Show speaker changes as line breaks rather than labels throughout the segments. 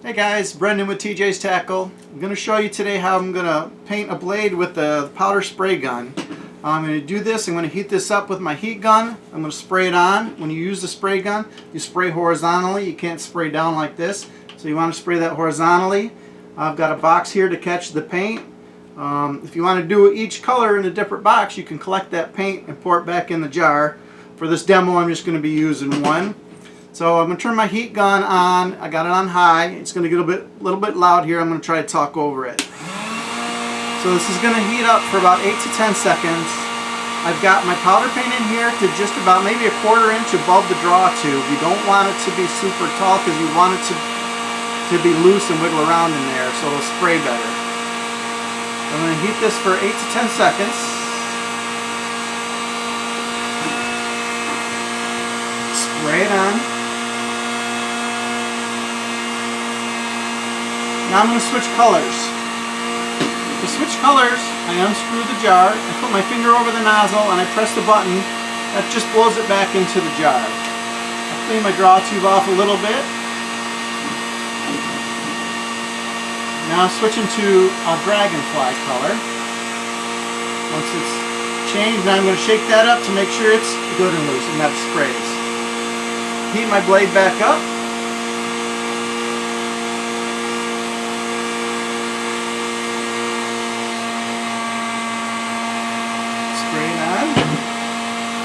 Hey guys, Brendan with TJ's Tackle. I'm going to show you today how I'm going to paint a blade with the powder spray gun. I'm going to do this. I'm going to heat this up with my heat gun. I'm going to spray it on. When you use the spray gun, you spray horizontally. You can't spray down like this. So you want to spray that horizontally. I've got a box here to catch the paint. If you want to do each color in a different box, you can collect that paint and pour it back in the jar. For this demo, I'm just going to be using one. So I'm going to turn my heat gun on. I got it on high. It's going to get a little bit loud here. I'm going to try to talk over it. So this is going to heat up for about 8 to 10 seconds. I've got my powder paint in here to just about maybe a 1/4 inch above the draw tube. You don't want it to be super tall because you want it to be loose and wiggle around in there so it'll spray better. I'm going to heat this for 8 to 10 seconds. Spray it on. Now I'm going to switch colors. To switch colors, I unscrew the jar, I put my finger over the nozzle and I press the button. That just blows it back into the jar. I clean my draw tube off a little bit. Now I'm switching to a dragonfly color. Once it's changed, now I'm going to shake that up to make sure it's good and loose and that sprays. Heat my blade back up.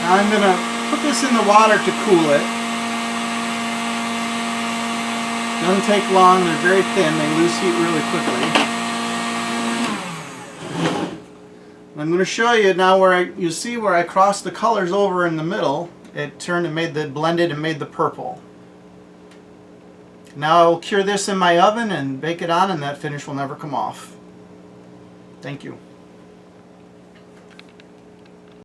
Now I'm going to put this in the water to cool it. Doesn't take long, they're very thin, they lose heat really quickly. I'm going to show you now where you see where I crossed the colors over in the middle. It turned and blended and made the purple. Now I will cure this in my oven and bake it on, and that finish will never come off. Thank you.